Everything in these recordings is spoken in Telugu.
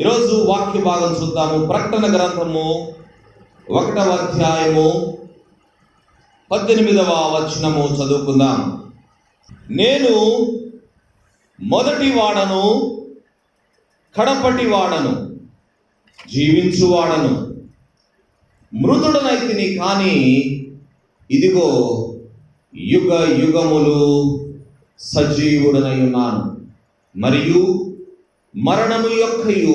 ఈరోజు వాక్య భాగం చూద్దాము. ప్రకటన గ్రంథము 1వ అధ్యాయము 18వ వచనము చదువుకుందాం. నేను మొదటి వాడను, కడపటి వాడను, జీవించువాడను, మృతుడనైతిని కానీ ఇదిగో యుగ యుగములు సజీవుడనై ఉన్నాను. మరియు మరణము యొక్కయు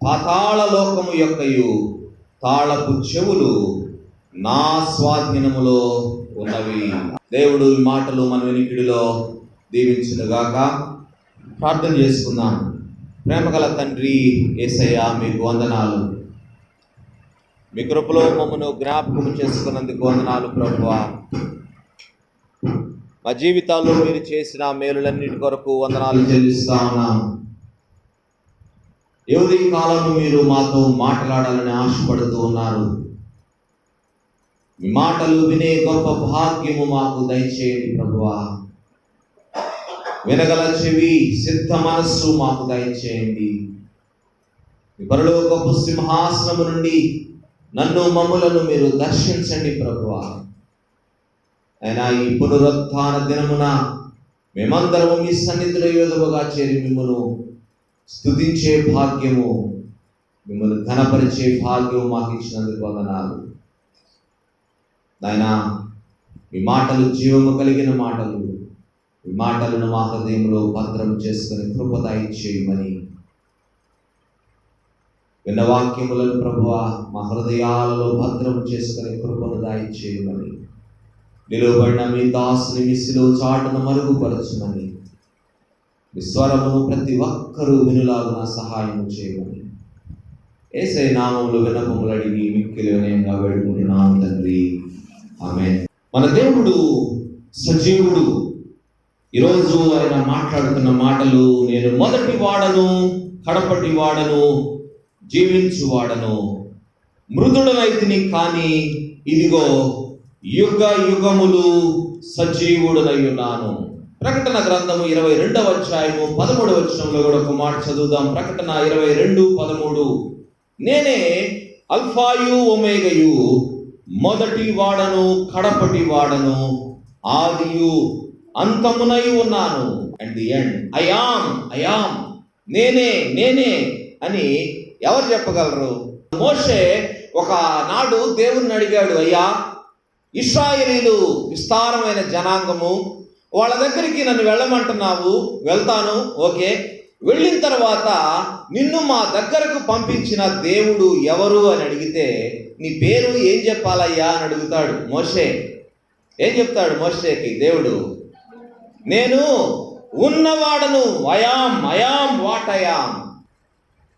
పాతాళ లోకము యొక్కయు తాళపు చెవులు నా స్వాధీనములో ఉన్నవి. దేవుడు ఈ మాటలు మన వినికిడిలో దీవించునుగాక. ప్రార్థన చేసుకుందాం. ప్రేమగల తండ్రి యేసయ్య, మీకు వందనాలు. మీ కృపలో మమ్మను జ్ఞాపకం చేసుకున్నందుకు వందనాలు ప్రభువా. మా జీవితాల్లో మీరు చేసిన మేలులన్నిటి కొరకు వందనాలు చెల్లిస్తా ఉన్నాం. ఎవరి కాలంలో మీరు మాతో మాట్లాడాలని ఆశపడుతూ ఉన్నారు. మీ మాటలు వినే గొప్ప భాగ్యము మాకు దయచేయండి ప్రభువా. వినగల చెవి, సిద్ధ మనస్సు మాకు దయచేయండి. మీ పరలోకపు సింహాసనము నుండి నన్ను మమ్ములను మీరు దర్శించండి ప్రభువా. అయినా ఈ పునరుత్థాన దినమున మేమందరము మీ సన్నిధిలో యోధముగా చేరి మిమ్మను స్తుతించే భాగ్యము, మిమ్మల్ని ఘనపరిచే భాగ్యము మాకు ఇచ్చినందుకు వందనాలు నాయనా. మీ మాటలు జీవము కలిగిన మాటలు. ఈ మాటలను మా హృదయంలో భద్రం చేసుకుని కృప దయచేయమని, విన్న వాక్యములను ప్రభువా మా హృదయాలలో భద్రం చేసుకుని కృపను దయచేయమని, నిలువబడిన మీ దాసుని మిస్సిలో చాటును మరుగుపరచుమని, స్వరమును ప్రతి ఒక్కరూ వినులాగున సహాయం చేయమని యేసయ్య నామములో విన్నపములు అడిగి మిక్కిలి వినయంగా వేడుకుంటున్నాను తండ్రి, ఆమేన్. మన దేవుడు సజీవుడు. ఈరోజు ఆయన మాట్లాడుతున్న మాటలు, నేను మొదటి వాడను, కడపటి వాడను, జీవించువాడను, మృతుడనైతిని కానీ ఇదిగో యుగ యుగములు సజీవుడనై ఉన్నాను. ప్రకటన గ్రంథము 22వ అధ్యాయము 13వ వచనంలో కూడా ఒక మాట చదువుదాం. ప్రకటన 22:13. నేనే అల్ఫాయు ఒమేగయు, మొదటి వాడను, కడపటి వాడను, ఆదియు అంతమునై ఉన్నాను. And the end. I am నేనే అని ఎవరు చెప్పగలరు? మోషే ఒక నాడు దేవుణ్ణి అడిగాడు, అయ్యా, ఇశ్రాయేలీలు విస్తారమైన జనాంగము, వాళ్ళ దగ్గరికి నన్ను వెళ్ళమంటున్నావు, వెళ్తాను, ఓకే. వెళ్ళిన తర్వాత నిన్ను మా దగ్గరకు పంపించిన దేవుడు ఎవరు అని అడిగితే నీ పేరు ఏం చెప్పాలయ్యా అని అడుగుతాడు మోషే. ఏం చెప్తాడు మోషేకి దేవుడు? నేను ఉన్నవాడను, అయాం వాట్ అయాం.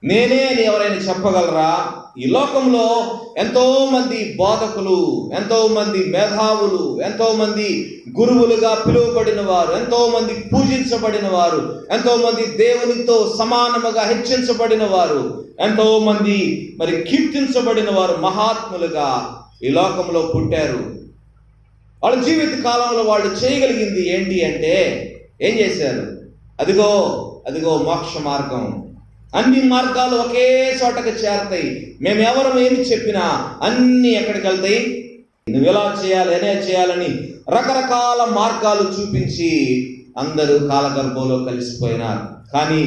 నేనే అని ఎవరైనా చెప్పగలరా? ఈ లోకంలో ఎంతో మంది బోధకులు, ఎంతో మంది మేధావులు, ఎంతో మంది గురువులుగా పిలువబడిన వారు, ఎంతో మంది పూజించబడిన వారు, ఎంతో మంది దేవునితో సమానముగా హెచ్చించబడిన వారు, ఎంతో మంది మరి కీర్తించబడిన వారు మహాత్ములుగా ఈ లోకంలో పుట్టారు. వాళ్ళ జీవిత కాలంలో వాళ్ళు చేయగలిగింది ఏంటి అంటే ఏం చేశారు? అదిగో మోక్ష మార్గం. అన్ని మార్గాలు ఒకే చోటకి చేరతాయి. మేమెవరం ఏమి చెప్పినా అన్నీ ఎక్కడికి వెళ్తాయి? నువ్వు ఎలా చేయాలి, ఎలా చేయాలని రకరకాల మార్గాలు చూపించి అందరూ కాలగర్భంలో కలిసిపోయినారు. కానీ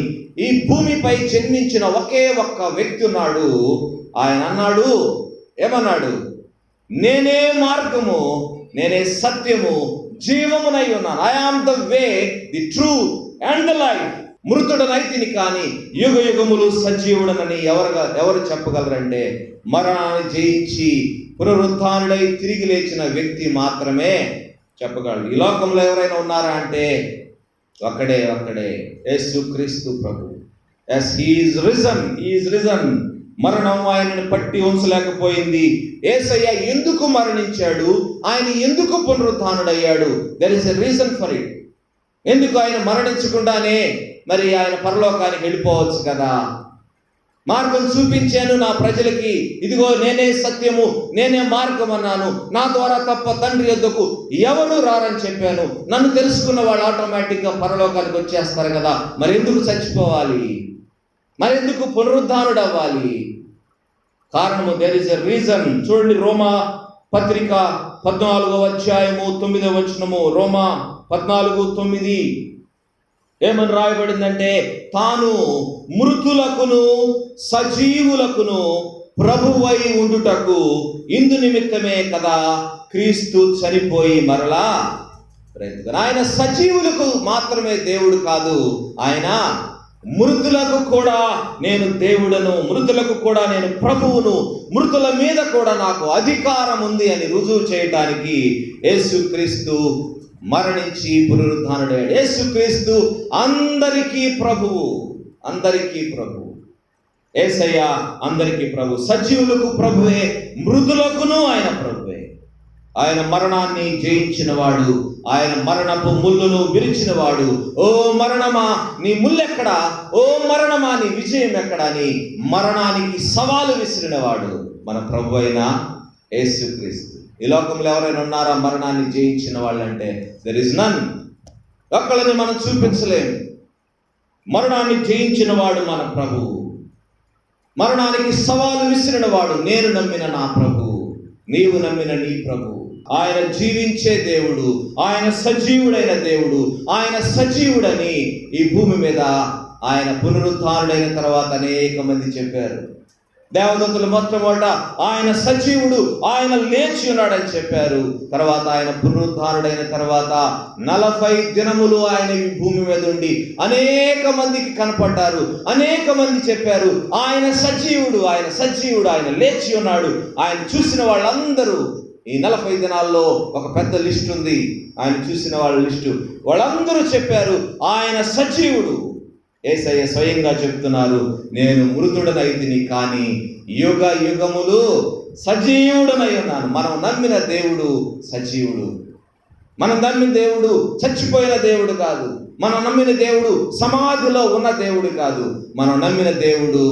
ఈ భూమిపై జన్మించిన ఒకే ఒక్క వ్యక్తి ఉన్నాడు. ఆయన అన్నాడు, ఏమన్నాడు? నేనే మార్గము, నేనే సత్యము, జీవమునై ఉన్నాను. I am the way, the truth and the life. మృతుడనైతిని కానీ యుగ యుగములు సజీవుడనని ఎవరు చెప్పగలరంటే మరణాన్ని జయించి పునరుత్థానుడై తిరిగి లేచిన వ్యక్తి మాత్రమే చెప్పగలడు. ఈ లోకంలో ఎవరైనా ఉన్నారా అంటే ఒక్కడే యేసుక్రీస్తు ప్రభు. Yes, he is risen. మరణం ఆయనను పట్టి ఉంచలేకపోయింది. యేసయ్య ఎందుకు మరణించాడు? ఆయన ఎందుకు పునరుత్థానుడయ్యాడు? There is a reason for it. ఎందుకు ఆయన మరణించకుండానే మరి ఆయన పరలోకానికి వెళ్ళిపోవచ్చు కదా. మార్గం చూపించాను నా ప్రజలకి, ఇదిగో నేనే సత్యము, నేనే మార్గం అన్నాను, నా ద్వారా తప్ప తండ్రి యొద్దకు ఎవరు రారని చెప్పాను. నన్ను తెలుసుకున్న వాళ్ళు ఆటోమేటిక్గా పరలోకానికి వచ్చేస్తారు కదా, మరి ఎందుకు చచ్చిపోవాలి? మరెందుకు పునరుద్ధానుడు అవ్వాలి? కారణము, దేర్ ఇస్ ఎ రీజన్. చూడండి, రోమా పత్రిక 14వ అధ్యాయము 9వ వచనము. రోమా 14:9 ఏమని రాయబడిందంటే, తాను మృతులకును సజీవులకును ప్రభువై ఉండుటకు ఇందు నిమిత్తమే కదా క్రీస్తు చనిపోయి మరలా బ్రతికెను. ఆయన సజీవులకు మాత్రమే దేవుడు కాదు, ఆయన మృతులకు కూడా నేను దేవుడను, మృతులకు కూడా నేను ప్రభువును, మృతుల మీద కూడా నాకు అధికారం ఉంది అని రుజువు చేయటానికి యేసుక్రీస్తు మరణించి పునరుద్ధానుడయ్యాడు. యేసుక్రీస్తు అందరికీ ప్రభువు, అందరికీ ప్రభువు. యేసయ్య అందరికీ ప్రభు, సజీవులకు ప్రభువే, మృతులకును ఆయన ప్రభువే. ఆయన మరణాన్ని జయించిన వాడు, ఆయన మరణపు ముళ్ళును విరిచిన వాడు. ఓ మరణమా నీ ముల్లెక్కడా, ఓ మరణమా నీ విజయం ఎక్కడా అని మరణానికి సవాలు విసిరిన వాడు మన ప్రభు అయిన యేసుక్రీస్తు. ఈ లోకంలో ఎవరైనా ఉన్నారా మరణాన్ని జయించిన వాళ్ళంటే? There is none. ఒక్కళ్ళని మనం చూపించలేము. మరణాన్ని జయించిన వాడు మన ప్రభువు. మరణానికి సవాలు విసిరిన వాడు నేను నమ్మిన నా ప్రభువు, నీవు నమ్మిన నీ ప్రభువు. ఆయన జీవించే దేవుడు, ఆయన సజీవుడైన దేవుడు. ఆయన సజీవుడని ఈ భూమి మీద ఆయన పునరుద్ధారుడైన తర్వాత అనేక మంది చెప్పారు. దేవదత్తులు మొట్టమొదట ఆయన సజీవుడు, ఆయన లేచి ఉన్నాడని చెప్పారు. తర్వాత ఆయన పునరుద్ధారుడైన తర్వాత 40 దినములు ఆయన ఈ భూమి మీద ఉండి అనేక మందికి కనపడ్డారు. అనేక మంది చెప్పారు ఆయన సజీవుడు, ఆయన సజీవుడు, ఆయన లేచి ఉన్నాడు. ఆయన చూసిన వాళ్ళందరూ, ఈ 40 దినాల్లో ఒక పెద్ద లిస్ట్ ఉంది, ఆయన చూసిన వాళ్ళ లిస్టు. వాళ్ళందరూ చెప్పారు ఆయన సజీవుడు. యేసయ్య స్వయంగా చెప్తున్నారు, నేను మృతుడనైతిని కానీ యుగ యుగములు సజీవుడనై ఉన్నాను. మనం నమ్మిన దేవుడు సజీవుడు. మనం నమ్మిన దేవుడు చచ్చిపోయిన దేవుడు కాదు. మనం నమ్మిన దేవుడు సమాధిలో ఉన్న దేవుడు కాదు. మనం నమ్మిన దేవుడు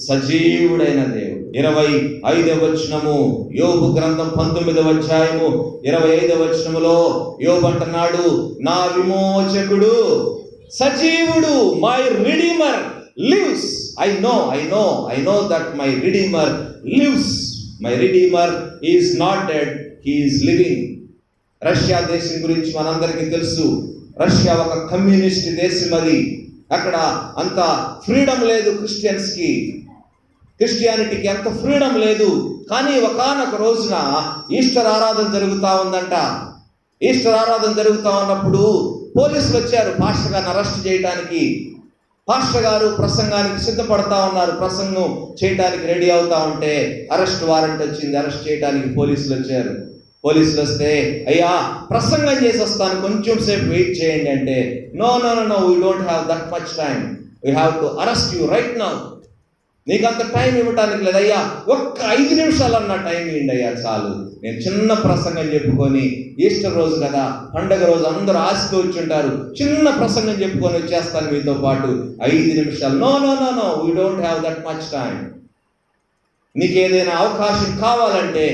సజీవుడైన దేవుడు. 25వ వచనము యోబు గ్రంథం 19వ అధ్యాయము 25వ వచనములో యోబు అంటున్నాడు, నా విమోచకుడు సజీవుడు, my redeemer lives. I know that my redeemer lives. My redeemer is not dead, he is living. Russia దేశం గురించి మనందరికీ తెలుసు. రష్యా ఒక కమ్యూనిస్ట్ దేశం. అది అక్కడ అంత ఫ్రీడమ్ లేదు క్రిస్టియన్స్కి, క్రిస్టియానిటీకి అంత ఫ్రీడమ్ లేదు. కానీ ఒకానొక రోజున ఈస్టర్ ఆరాధన జరుగుతూ ఉందంట. ఈస్టర్ ఆరాధన జరుగుతూ ఉన్నప్పుడు పోలీసులు వచ్చారు పాస్టర్ గారిని అరెస్ట్ చేయడానికి. పాస్టర్ గారు ప్రసంగానికి సిద్ధపడతా ఉన్నారు, ప్రసంగం చేయడానికి రెడీ అవుతా ఉంటే అరెస్ట్ వారెంట్ వచ్చింది. అరెస్ట్ చేయడానికి పోలీసులు వచ్చారు. పోలీసులు వస్తే, అయ్యా ప్రసంగం చేసి వస్తాను, కొంచెం సేపు వెయిట్ చేయండి అంటే, no we don't have that much time, we have to arrest you right now. నీకు అంత టైం ఇవ్వటానికి లేదయ్యా, ఒక్క 5 నిమిషాలన్నా టైం ఇవ్వండి అయ్యా చాలు, నేను చిన్న ప్రసంగం చెప్పుకొని, ఈస్టర్ రోజు కదా, పండగ రోజు అందరూ ఆశతో వచ్చి ఉంటారు, చిన్న ప్రసంగం చెప్పుకొని వచ్చేస్తాను మీతో పాటు, 5 నిమిషాలు. No we don't have that much time. నీకు ఏదైనా అవకాశం కావాలంటే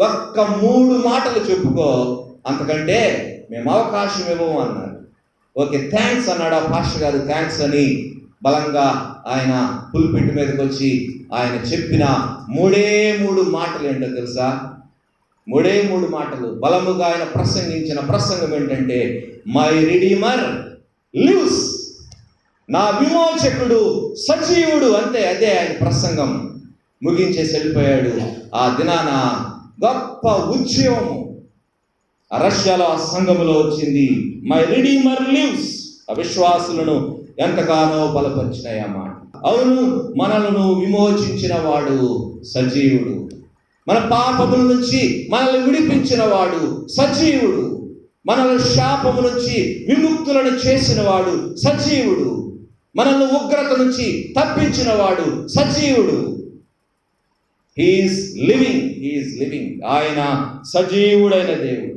ఒక్క 3 మాటలు చెప్పుకో, అంతకంటే మేము అవకాశం ఇవ్వము అన్నారు. ఓకే థ్యాంక్స్ అన్నాడు ఆ పాస్టర్ గారు. థ్యాంక్స్ అని బలంగా ఆయన పుల్పిట్ మీదకి వచ్చి ఆయన చెప్పిన 3 మాటలు ఏంటో తెలుసా? 3 మాటలు బలముగా ఆయన ప్రసంగించిన ప్రసంగం ఏంటంటే, మై రిడీమర్ లివ్స్, నా విమోచకుడు సజీవుడు. అంతే, అదే ఆయన ప్రసంగం. ముగించేసి వెళ్ళిపోయాడు. ఆ దినాన గొప్ప ఉద్యమము రష్యాలో ఆ సంఘములో వచ్చింది. My redeemer lives. అవిశ్వాసులను ఎంతగానో బలపరిచినాయి ఆ మాట. అవును, మనలను విమోచించిన వాడు సజీవుడు. మన పాపముల నుంచి మనల్ని విడిపించిన వాడు సజీవుడు. మనల్ని శాపము నుంచి విముక్తులను చేసిన వాడు సజీవుడు. మనల్ని ఉగ్రత నుంచి తప్పించిన వాడు సజీవుడు. He is living. ఆయన సజీవుడైన దేవుడు.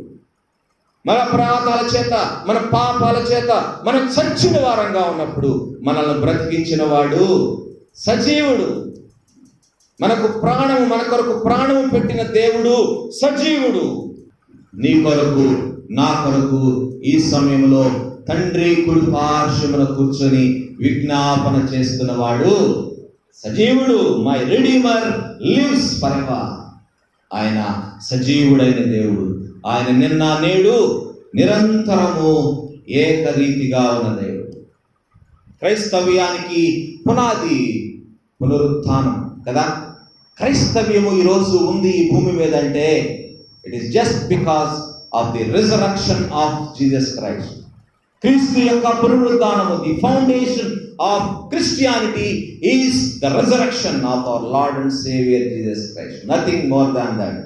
మన అపరాధాల చేత, మన పాపాల చేత మనం చచ్చిన వారంగా ఉన్నప్పుడు మనల్ని బ్రతికించిన వాడు సజీవుడు. మనకు ప్రాణము, మన కొరకు ప్రాణము పెట్టిన దేవుడు సజీవుడు. నీ కొరకు, నా కొరకు ఈ సమయంలో తండ్రి కుడి పార్శ్వమున కూర్చొని విజ్ఞాపన చేస్తున్నవాడు సజీవుడు, మై రిడీమర్ లివ్స్ ఫరెవర్. ఆయన సజీవుడైన దేవుడు. ఆయన నిన్న నేడు నిరంతరము ఏకరీతిగా ఉన్న దేవుడు. క్రైస్తవ్యానికి పునాది పునరుత్థానం కదా. క్రైస్తవ్యము ఈరోజు ఉంది ఈ భూమి మీద అంటే it is just because of the resurrection of Jesus Christ. క్రీస్తు యొక్క పునరుద్ధానము, the foundation of Christianity is the resurrection of our Lord and Saviour Jesus Christ. Nothing more than that.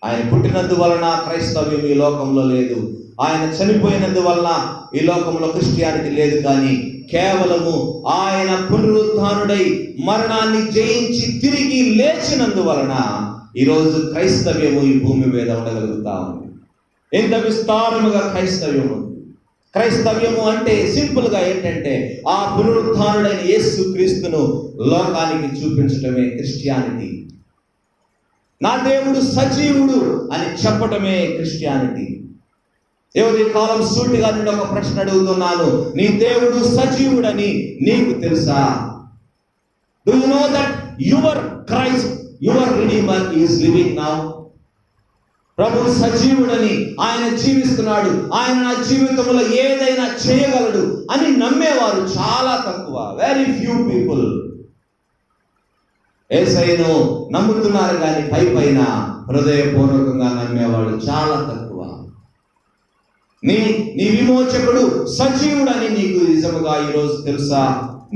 ఆయన పుట్టినందువలన క్రైస్తవ్యం ఈ లోకంలో లేదు. ఆయన చనిపోయినందువలన ఈ లోకంలో క్రిస్టియానిటీ లేదు. కానీ కేవలము ఆయన పునరుద్ధానుడై మరణాన్ని జయించి తిరిగి లేచినందువలన ఈరోజు క్రైస్తవ్యము ఈ భూమి మీద ఉండగలుగుతా ఉంది. ఎంత విస్తారముగా క్రైస్తవ్యము. క్రైస్తవ్యము అంటే సింపుల్గా ఏంటంటే ఆ పునరుద్ధానుడైన యేసు క్రీస్తును లోకానికి చూపించటమే క్రిస్టియానిటీ. నా దేవుడు సజీవుడు అని చెప్పటమే క్రిస్టియానిటీ. దేవుడి కాలం సూటిగా నేను ఒక ప్రశ్న అడుగుతున్నాను, నీ దేవుడు సజీవుడని నీకు తెలుసా? Do you know that your Christ, your redeemer is living now? ప్రభు సజీవుడని, ఆయన జీవిస్తున్నాడు, ఆయన నా జీవితంలో ఏదైనా చేయగలడు అని నమ్మేవారు చాలా తక్కువ. వెరీ ఫ్యూ పీపుల్ యేసయ్యను నమ్ముతున్నారు కానీ పైన హృదయపూర్వకంగా నమ్మేవాడు చాలా తక్కువ. నీ విమోచకుడు సజీవుడని నీకు నిజముగా ఈరోజు తెలుసా?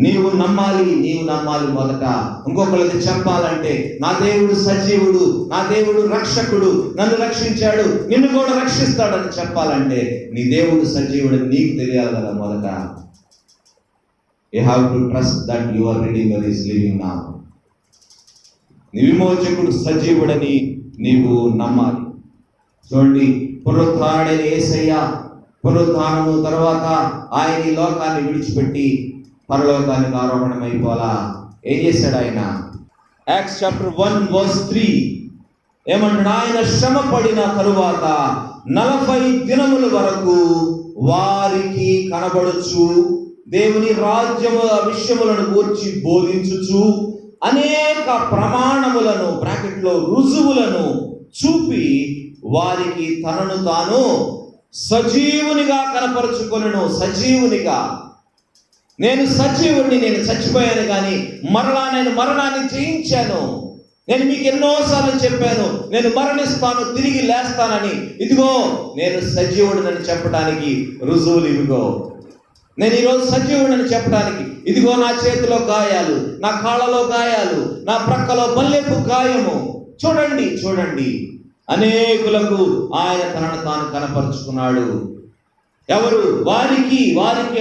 నీవు నమ్మాలి మొదట. ఇంకొకరికి చెప్పాలంటే నా దేవుడు సజీవుడు, నా దేవుడు రక్షకుడు, నన్ను రక్షించాడు, నిన్ను కూడా రక్షిస్తాడని చెప్పాలంటే నీ దేవుడు సజీవుడని నీకు తెలియాలి కదా మొదట. You have to trust that your redeemer is living now. నీ విమోచకుడు సజీవుడని నీవు నమ్మాలి. చూడండి, పునరుద్ధానుడైన యేసయ్య పునరుద్ధానము తర్వాత ఆయన ఈ లోకాన్ని విడిచిపెట్టి పరలోకానికి ఆరోహణమైపోలా ఏం చేశాడు ఆయన? యాక్ట్స్ చాప్టర్ 1:3 ఏమంటాడు? ఆయన శ్రమ పడిన తరువాత 40 దినముల వరకు వారికి కనబడుచు దేవుని రాజ్యము విషయములను గూర్చి బోధించుచు అనేక ప్రమాణములను బ్రాకెట్లో రుజువులను చూపి వారికి తనను తాను సజీవునిగా కనపరుచుకొనెను. సజీవునిగా, నేను సజీవుడిని, నేను చచ్చిపోయాను కానీ నేను మరణాన్ని జయించాను. నేను మీకు ఎన్నోసార్లు చెప్పాను, నేను మరణిస్తాను, తిరిగి లేస్తానని. ఇదిగో నేను సజీవుడినని చెప్పడానికి రుజువులు ఇవిగో. నేను ఈరోజు సజీవుడిని చెప్పడానికి ఇదిగో నా చేతిలో గాయాలు, నా కాళ్ళలో గాయాలు, నా ప్రక్కలో బల్లెపు గాయము. చూడండి అనేకులకు ఆయన తనను తాను కనపరుచుకున్నాడు. ఎవరు? వారికి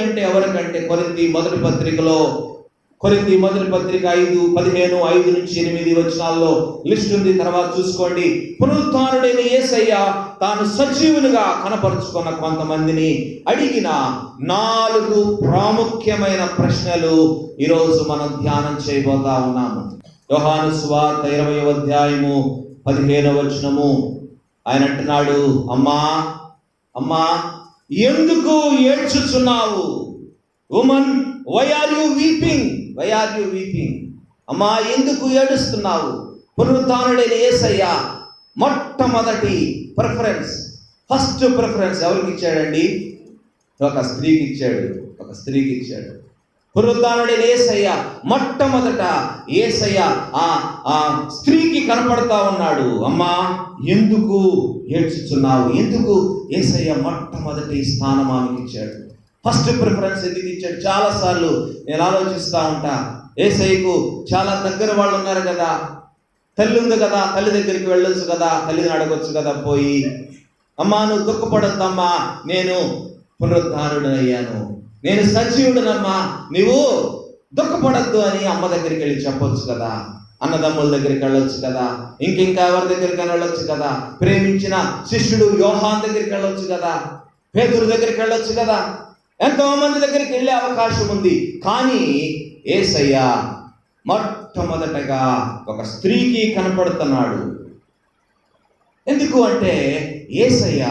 అంటే ఎవరికంటే కొరింథీ మొదటి పత్రిక 5:15, 5-8 వచనాల్లో లిస్ట్ ఉంది. తర్వాత చూసుకోండి. పునరుద్ధానుడైన యేసయ్య తాను సజీవునిగా కనపరుచుకున్న కొంతమందిని అడిగిన 4 ప్రాముఖ్యమైన ప్రశ్నలు ఈరోజు మనం ధ్యానం చేయబోతా ఉన్నాము. యోహాను సువార్త 20వ అధ్యాయము 15వ వచనము. ఆయన అంటున్నాడు, అమ్మా ఎందుకు ఏడ్చుచున్నావు? Woman, why are you weeping? అమ్మా ఎందుకు ఏడుస్తున్నావు? పునరుద్ధానుడైన యేసయ్య మొట్టమొదటి ఫస్ట్ ప్రిఫరెన్స్ ఎవరికి ఇచ్చాడండి? ఒక స్త్రీకి ఇచ్చాడు. పునరుద్ధానుడైన యేసయ్య మొట్టమొదట ఆ స్త్రీకి కనపడతా ఉన్నాడు. అమ్మా ఎందుకు ఏడ్చుచున్నావు? ఎందుకు యేసయ్య మొట్టమొదటి స్థానం ఆమెకి ఇచ్చాడు? ఫస్ట్ ప్రిఫరెన్స్ ఎందుకు ఇచ్చాడు? చాలాసార్లు నేను ఆలోచిస్తూ ఉంటా. యేసయ్యకు చాలా దగ్గర వాళ్ళు ఉన్నారు కదా, తల్లి ఉంది కదా, తల్లి దగ్గరికి వెళ్ళొచ్చు కదా, తల్లిని అడగొచ్చు కదా పోయి, అమ్మా నువ్వు దుఃఖపడొద్దమ్మా, నేను పునరుద్ధానుడయ్యాను, నేను సజీవుడనమ్మా, నీవు దుఃఖపడద్దు అని అమ్మ దగ్గరికి వెళ్ళి చెప్పొచ్చు కదా, అన్నదమ్ముల దగ్గరికి వెళ్ళొచ్చు కదా, ఇంకా ఎవరి దగ్గరికి వెళ్ళొచ్చు కదా, ప్రేమించిన శిష్యుడు యోహాన్ దగ్గరికి వెళ్ళొచ్చు కదా, పేతురు దగ్గరికి వెళ్ళొచ్చు కదా, ఎంతో మంది దగ్గరికి వెళ్ళే అవకాశం ఉంది. కానీ యేసయ్య మొట్టమొదటగా ఒక స్త్రీకి కనపడుతున్నాడు. ఎందుకు అంటే యేసయ్య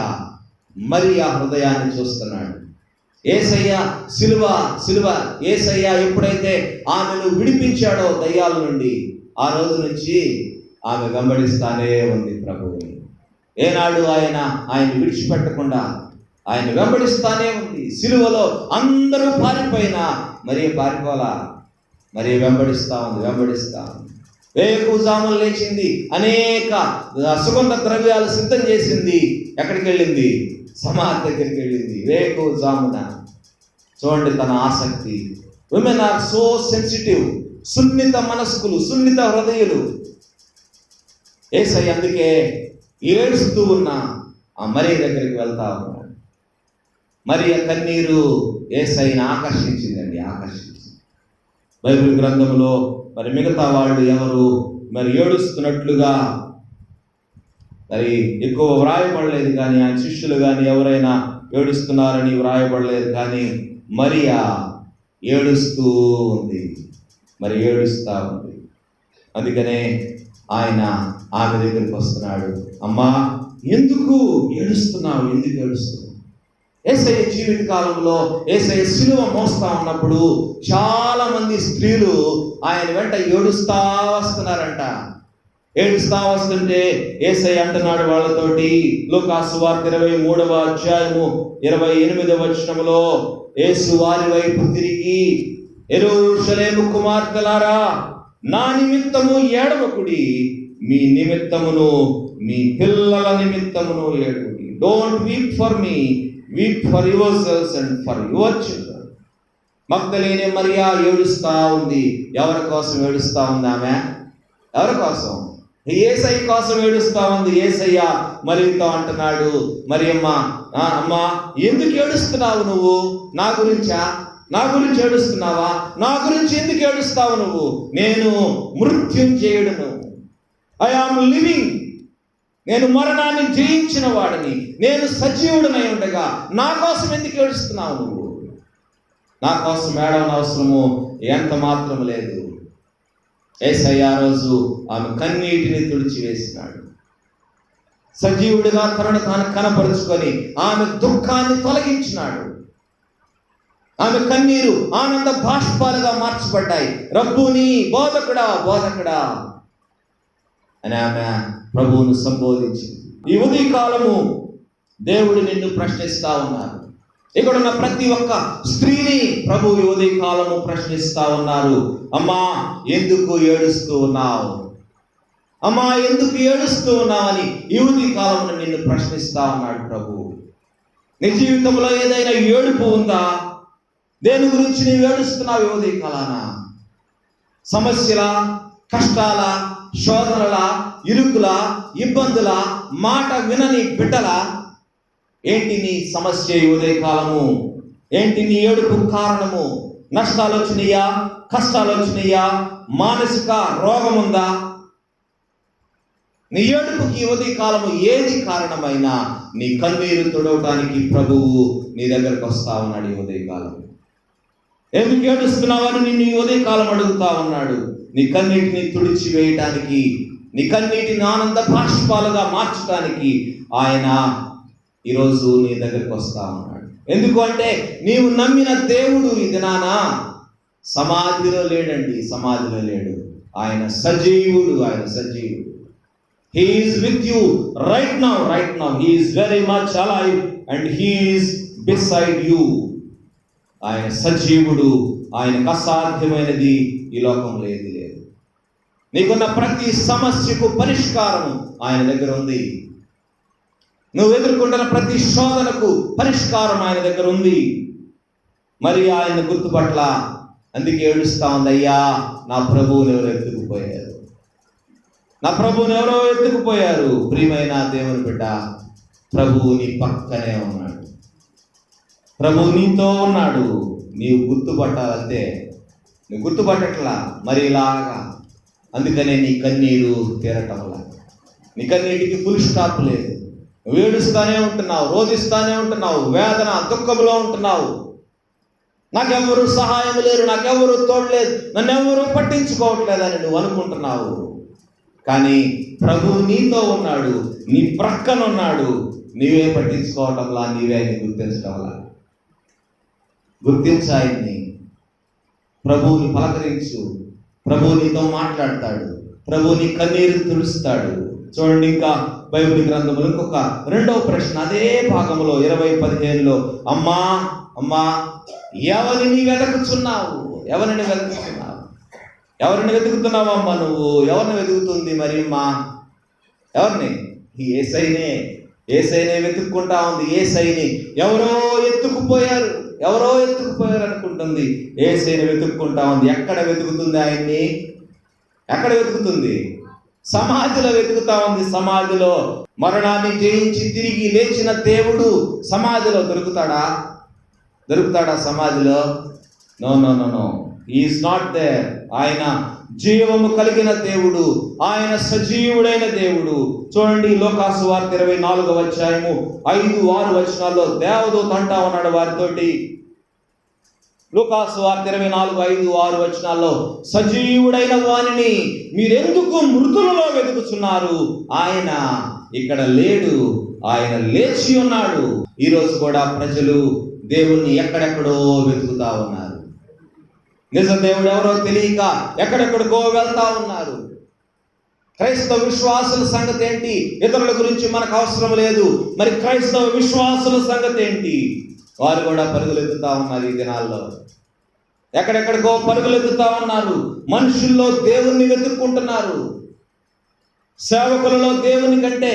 మరియా హృదయాన్ని చూస్తున్నాడు. యేసయ్య సిలువ యేసయ్య ఎప్పుడైతే ఆమెను విడిపించాడో దయ్యాల నుండి, ఆ రోజు నుంచి ఆమె వెంబడిస్తానే ఉంది ప్రభువుని. ఏనాడు ఆయన విడిచిపెట్టకుండా ఆయన వెంబడిస్తానే ఉంది. సిలువలో అందరూ పారిపోయినా మరి పారిపోలా, మరి వెంబడిస్తా ఉంది. వేకువజామున లేచింది, అనేక సుగంధ ద్రవ్యాలు సిద్ధం చేసింది. ఎక్కడికి వెళ్ళింది? సమాధి దగ్గరికి వెళ్ళింది వేకువజామున. చూడండి తన ఆసక్తి. విమెన్ ఆర్ సో సెన్సిటివ్, సున్నిత మనస్కులు, సున్నిత హృదయులు. యేసయ్య అందుకే ఏడుస్తూ ఉన్న ఆ మరియ దగ్గరికి వెళ్తా ఉన్నాడు. మరియ కన్నీరు యేసయ్యని ఆకర్షించిందండి. బైబిల్ గ్రంథంలో మరి మిగతా వాళ్ళు ఎవరు మరి ఏడుస్తున్నట్లుగా మరి ఎక్కువ వ్రాయబడలేదు, కానీ ఆయన శిష్యులు కానీ ఎవరైనా ఏడుస్తున్నారని వ్రాయబడలేదు. కానీ మరియా ఏడుస్తూ ఉంది, మరి ఏడుస్తూ ఉంది. అందుకనే ఆయన ఆమె దగ్గరికి వస్తున్నాడు. అమ్మా, ఎందుకు ఏడుస్తున్నావు? యేసయ్య జీవిత కాలంలో యేసయ్య సిలువ మోస్తా ఉన్నప్పుడు చాలా మంది స్త్రీలు ఆయన వెంట ఏడుస్తా వస్తున్నారంట. ఏడుస్తా వస్తుంటే యేసయ్య అంటున్నాడు వాళ్ళతోటి, లూకా సువార్త 23వ అధ్యాయము 28వ వచనములో, యేసు వారి వైపు తిరిగి, యెరూషలేము కుమార్తెలారా, నా నిమిత్తము ఏడవకుడి, మీ నిమిత్తమును మీ పిల్లల నిమిత్తమును ఏడవకుడి. Don't weep for me, weep for yourselves and for your children. మగ్దలేనే మరియా ఏడుస్తా ఉంది. ఎవరి కోసం ఏడుస్తా ఉంది ఆమె? ఎవరి కోసం? యేసయ్య కోసం ఏడుస్తా ఉంది. యేసయ్య మరియతో అంటున్నాడు, మరియమ్మ, అమ్మా ఎందుకు ఏడుస్తున్నావు నువ్వు? నా గురించి ఏడుస్తున్నావా? నా గురించి ఎందుకు ఏడుస్తావు నువ్వు? నేను మృత్యుంజయుడును, ఐ యామ్ లివింగ్. నేను మరణాన్ని జయించిన వాడిని, నేను సజీవుడనై ఉండగా నా కోసం ఎందుకు ఏడుస్తున్నావు నువ్వు? నా కోసం ఏడవన అవసరము ఎంత మాత్రం లేదు. యేసయ్య ఆ రోజు ఆమె కన్నీటిని తుడిచివేసినాడు. సజీవుడిగా తనను తాను కనపరుచుకొని ఆమె దుఃఖాన్ని తొలగించినాడు. ఆమె కన్నీరు ఆనంద బాష్పాలుగా మార్చబడ్డాయి. రబ్బూని, బోధకుడా అని ఆమె ప్రభువును సంబోధించింది. ఈ ఉదయకాలము దేవుడు నిన్ను ప్రశ్నిస్తా ఉన్నారు. ఇక్కడ ఉన్న ప్రతి ఒక్క స్త్రీని ప్రభు ఈ ఉదయకాలము ప్రశ్నిస్తా ఉన్నారు. అమ్మా, ఎందుకు ఏడుస్తూ ఉన్నావు? అమ్మా, ఎందుకు ఏడుస్తూ ఉన్నావు అని ఈ ఉదయకాలమును నిన్ను ప్రశ్నిస్తా ఉన్నాడు ప్రభు. నీ జీవితంలో ఏదైనా ఏడుపు ఉందా? దేని గురించి నీవు ఏడుస్తున్నావు? ఈ ఉదయకాలాన సమస్యల, కష్టాల, శోధనల, ఇరుకుల, ఇబ్బందుల, మాట వినని బిడ్డల? ఏంటి నీ సమస్య? ఈ ఉదయకాలము ఏంటి నీ ఏడుపు కారణము? నష్టాలు వచ్చినాయా? కష్టాలు వచ్చినాయా? మానసిక రోగం ఉందా? నీ ఏడుపుకి ఈ ఉదయకాలము ఏది కారణమైనా నీ కన్నీరు తుడవటానికి ప్రభువు నీ దగ్గరకు వస్తా ఉన్నాడు. ఈ ఉదయకాలం ఎందుకు ఏడుస్తున్నావని నిన్ను ఈ ఉదయకాలం అడుగుతా ఉన్నాడు. నీ కన్నీటిని తుడిచివేయటానికి, నీ కన్నీటిని ఆనంద బాష్పాలుగా మార్చడానికి ఆయన ఈరోజు నీ దగ్గరికి వస్తా ఉన్నాడు. ఎందుకు అంటే నీవు నమ్మిన దేవుడు ఈ దినాన సమాధిలో లేడండి, సమాధిలో లేడు. ఆయన సజీవుడు. He is with you right now. He is very much alive and he is beside you. ఆయన సజీవుడు. ఆయనకు అసాధ్యమైనది ఈ లోకంలో ఏది లేదు. నీకున్న ప్రతి సమస్యకు పరిష్కారం ఆయన దగ్గర ఉంది. నువ్వు ఎదుర్కొంటున్న ప్రతి శోధనకు పరిష్కారం ఆయన దగ్గర ఉంది. మరి ఆయన గుర్తుపట్ల, అందుకే ఏడుస్తా ఉంది. అయ్యా, నా ప్రభువుని ఎవరో ఎత్తుకుపోయారు. ప్రియమైన దేవుని బిడ్డ, ప్రభువు నీ పక్కనే ఉన్నాడు. ప్రభువు నీతో ఉన్నాడు. నీవు గుర్తుపట్టాలంటే నువ్వు గుర్తుపట్టట్లా మరి ఇలాగా. అందుకనే నీ కన్నీరు తీరటంలా, నీ కన్నీటికి ఫుల్ స్టాప్ లేదు. నువ్వు ఏడుస్తానే ఉంటున్నావు, రోధిస్తానే ఉంటున్నావు, వేదన దుఃఖంలో ఉంటున్నావు. నాకెవరు సహాయం లేరు, నాకెవరు తోడలేదు, నన్నెవరు పట్టించుకోవట్లేదని నువ్వు అనుకుంటున్నావు. కానీ ప్రభువు నీతో ఉన్నాడు, నీ ప్రక్కన ఉన్నాడు. నీవే పట్టించుకోవటంలా, నీవే గుర్తించటంలా. గుర్తించు ఆయన్ని, ప్రభువుని పలకరించు. ప్రభువు నీతో మాట్లాడతాడు, ప్రభువు నీ కన్నీరు తుడుస్తాడు. చూడండి, ఇంకా బైబిల్ గ్రంథంలో ఇంకొక రెండవ ప్రశ్న అదే భాగంలో 20:15లో, అమ్మా అమ్మా ఎవరిని వెతుకుతున్నావు? ఎవరిని వెతుకుతున్నావు? ఎవరిని వెతుకుతున్నావు అమ్మా? నువ్వు ఎవరిని వెతుకుతుంది మరి అమ్మా? ఎవరిని? ఈ ఏసైనే వెతుక్కుంటా ఉంది. ఏసైని ఎవరో ఎత్తుకుపోయారు అనుకుంటుంది. ఏసైని వెతుక్కుంటా ఉంది. ఎక్కడ వెతుకుతుంది ఆయన్ని? ఎక్కడ వెతుకుతుంది? సమాధిలో వెతుకుతా ఉంది. సమాధిలో మరణాన్ని జయించి తిరిగి లేచిన దేవుడు సమాధిలో దొరుకుతాడా సమాధిలో? No, is not there. ఆయన జీవము కలిగిన దేవుడు, ఆయన సజీవుడైన దేవుడు. చూడండి, లోకాసు వార్త 24వ అధ్యాయము 5-6 వచనాల్లో దేవదూత అంటా ఉన్నాడు వారితోటి. లోకాసు వార్త 24:5-6 వచనాల్లో, సజీవుడైన వానిని మీరెందుకు మృతులలో వెతుకుతున్నారు? ఆయన ఇక్కడ లేడు, ఆయన లేచి ఉన్నాడు. ఈరోజు కూడా ప్రజలు దేవుణ్ణి ఎక్కడెక్కడో వెతుకుతా ఉన్నారు. నిజ దేవుడు ఎవరో తెలియక ఎక్కడెక్కడికో వెళ్తా ఉన్నారు. క్రైస్తవ విశ్వాసుల సంగతి ఏంటి? ఇతరుల గురించి మనకు అవసరం లేదు. మరి క్రైస్తవ విశ్వాసుల సంగతి ఏంటి? వారు కూడా పరుగులెత్తుతా ఉన్నారు. ఈ దినాల్లో ఎక్కడెక్కడికో పరుగులెత్తుతా ఉన్నారు. మనుషుల్లో దేవుణ్ణి వెతుక్కుంటున్నారు. సేవకులలో దేవుని కంటే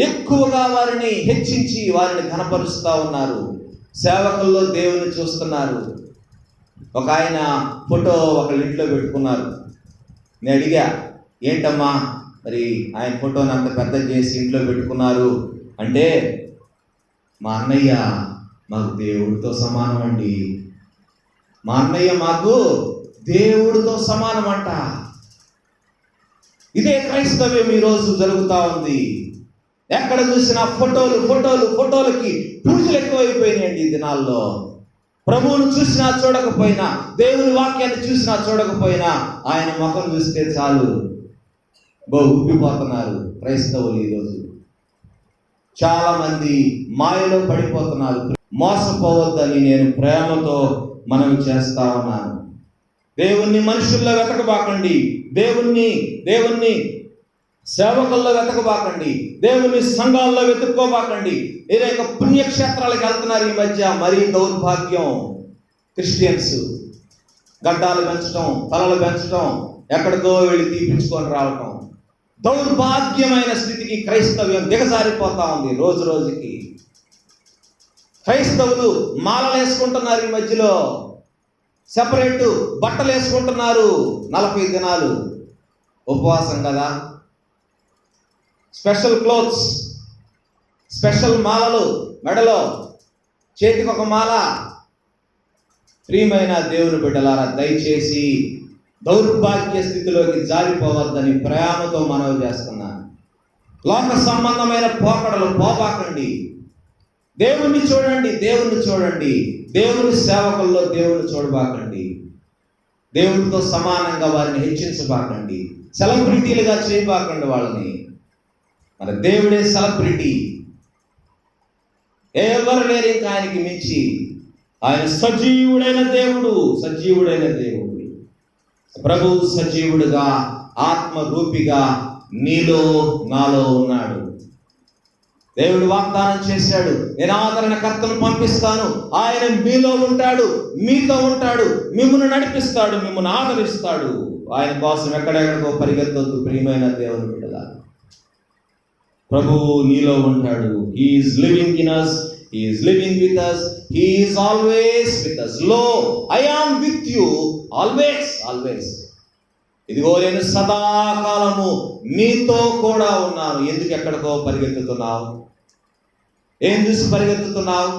ఎక్కువగా వారిని హెచ్చించి వారిని ఘనపరుస్తూ ఉన్నారు. సేవకుల్లో దేవుని చూస్తున్నారు. ఒక ఆయన ఫోటో ఒకళ్ళ ఇంట్లో పెట్టుకున్నారు. నేను అడిగా, ఏంటమ్మా మరి ఆయన ఫోటోని అంత పెద్ద చేసి ఇంట్లో పెట్టుకున్నారు అంటే, మా అన్నయ్య మాకు దేవుడితో సమానం అండి. మా అన్నయ్య మాకు దేవుడితో సమానం అంట. ఇదే క్రైస్తవ్యం ఈరోజు జరుగుతూ ఉంది. ఎక్కడ చూసినా ఫోటోలకి పూజలు ఎక్కువైపోయినాయండి ఈ దినాల్లో. ప్రభువును చూసినా చూడకపోయినా, దేవుని వాక్యాన్ని చూసినా చూడకపోయినా, ఆయన ముఖం చూస్తే చాలు ఉబ్బిపోతున్నారు క్రైస్తవులు. ఈరోజు చాలా మంది మాయలో పడిపోతున్నారు. మోసపోవద్దని నేను ప్రేమతో మనవి చేస్తా ఉన్నాను. దేవుణ్ణి మనుషుల్లో వెతకబాకండి, దేవుణ్ణి సేవకుల్లో వెతకబాకండి, దేవుని సంఘాల్లో వెతుక్కోబాకండి. అనేక పుణ్యక్షేత్రాలకు వెళ్తున్నారు ఈ మధ్య. మరీ దౌర్భాగ్యం. క్రిస్టియన్స్ గడ్డాలు పెంచడం, తలలు పెంచడం, ఎక్కడికో వెళ్ళి తీపించుకొని రావటం. దౌర్భాగ్యమైన స్థితికి క్రైస్తవ్యం దిగజారిపోతా ఉంది రోజు రోజుకి. క్రైస్తవులు మాలలు వేసుకుంటున్నారు ఈ మధ్యలో, సెపరేట్ బట్టలు వేసుకుంటున్నారు. 40 దినాలు ఉపవాసం కదా, స్పెషల్ క్లోత్స్, స్పెషల్ మాలలు మెడలో, చేతికి ఒక మాల. ప్రియమైన దేవుని బిడ్డలారా, దయచేసి దౌర్భాగ్య స్థితిలోకి జారిపోవద్దని ప్రేమతో మనవి చేస్తున్నాను. లోక సంబంధమైన పోకడలు పోబాకండి. దేవుణ్ణి చూడండి. దేవుని సేవకుల్లో దేవుణ్ణి చూడబాకండి. దేవుడితో సమానంగా వారిని హెచ్చించబాకండి. సెలబ్రిటీలుగా చేయబాకండి వాళ్ళని. మన దేవుడే సెలబ్రిటీ, ఎవరు లేరు ఇంకా ఆయనకి మించి. ఆయన సజీవుడైన దేవుడు. ప్రభువు సజీవుడుగా, ఆత్మరూపిగా నీలో నాలో ఉన్నాడు. దేవుడు వాగ్దానం చేశాడు, నేను ఆదరణకర్తను పంపిస్తాను, ఆయన మీలో ఉంటాడు, మీతో ఉంటాడు, మిమ్మల్ని నడిపిస్తాడు, మిమ్మల్ని ఆదరిస్తాడు. ఆయన కోసం ఎక్కడెక్కడికో పరిగెత్తొద్దు ప్రియమైన దేవుని బిడ్డలారా. ప్రభువు నీలో ఉంటాడు. He is living in us, He is living with us, He is always with us. Lo, I am with you always. ఇదిగో నేను సదాకాలము నీతో కూడా ఉన్నాను. ఎందుకు ఎక్కడికో పరిగెత్తుతున్నావు? ఏం చూసి పరిగెత్తుతున్నావు?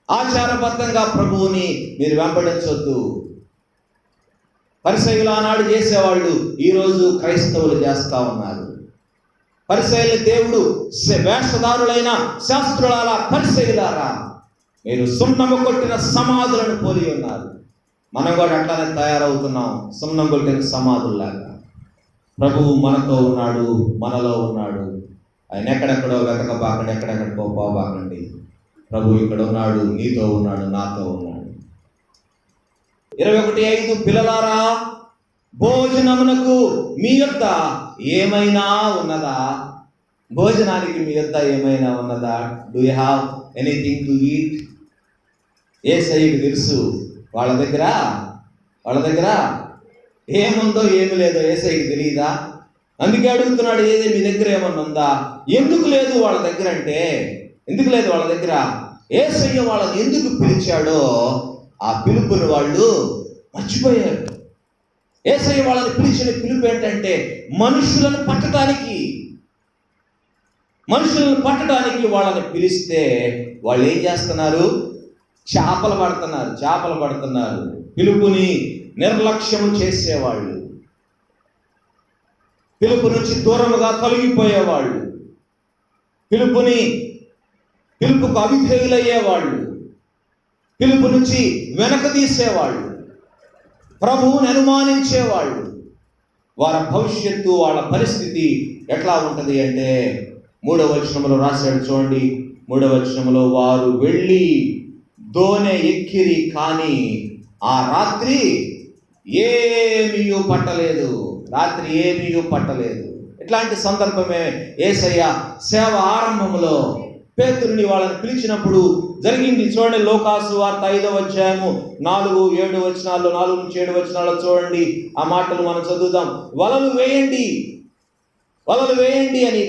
ఆచారబద్ధంగా ప్రభువుని మీరు వెంబడించొద్దు. పరిసయ్యులు ఆనాడు చేసేవాళ్ళు ఈరోజు క్రైస్తవులు చేస్తా ఉన్నారు. పరిసయ్యుల దేవుడు వేషధారులైన శాస్త్రులారా, పరిసయ్యులారా, మీరు సున్నము కొట్టిన సమాధులను పోలి ఉన్నారు. మనం కూడా అట్లానే తయారవుతున్నాం, సున్నం కొట్టిన సమాధుల్లాగా. ప్రభువు మనతో ఉన్నాడు, మనలో ఉన్నాడు. ఆయన ఎక్కడెక్కడో వెతకబాకండి, ఎక్కడెక్కడికో పోబాకండి. ప్రభు ఇక్కడ ఉన్నాడు, నీతో ఉన్నాడు, నాతో ఉన్నాడు. 21:5 పిల్లలారా, భోజనమునకు మీ యొద్ద ఏమైనా ఉన్నదా? భోజనానికి మీ యొద్ద ఏమైనా ఉన్నదా? Do you have anything to eat? యేసయ్యకు తెలుసు వాళ్ళ దగ్గర ఏముందో ఏమి లేదో యేసయ్యకు తెలియదా? అందుకే అడుగుతున్నాడు, ఏది మీ దగ్గర ఏమన్నా ఉందా? ఎందుకు లేదు వాళ్ళ దగ్గర అంటే, ఎందుకు లేదు వాళ్ళ దగ్గర? యేసయ్య వాళ్ళని ఎందుకు పిలిచాడో ఆ పిలుపుని వాళ్ళు మర్చిపోయారు. యేసయ్య వాళ్ళని పిలిచిన పిలుపు ఏంటంటే మనుషులను పట్టడానికి వాళ్ళని పిలిస్తే వాళ్ళు ఏం చేస్తున్నారు? చేపలు పడుతున్నారు. పిలుపుని నిర్లక్ష్యం చేసేవాళ్ళు, పిలుపు నుంచి దూరముగా తొలగిపోయేవాళ్ళు, పిలుపుకు అవిధేయులయ్యేవాళ్ళు, పిలుపు నుంచి వెనక తీసేవాళ్ళు, ప్రభువుని అనుమానించేవాళ్ళు. వారి భవిష్యత్తు, వాళ్ళ పరిస్థితి ఎట్లా ఉంటుంది అంటే 3వ వచనంలో రాశాడు చూడండి. 3వ వచనంలో, వారు వెళ్ళి దోణె ఎక్కిరి, కానీ ఆ రాత్రి ఏమీ పట్టలేదు. ఇట్లాంటి సందర్భమే యేసయ్య సేవ ఆరంభంలో పేతురుని వాళ్ళని పిలిచినప్పుడు జరిగింది. చూడండి, లూకాసు వార్త 5వ అధ్యాయము 4-7 వచనాల్లో, 4-7 వచనాల్లో చూడండి. ఆ మాటలు మనం చదువుదాం. వలలు వేయండి అని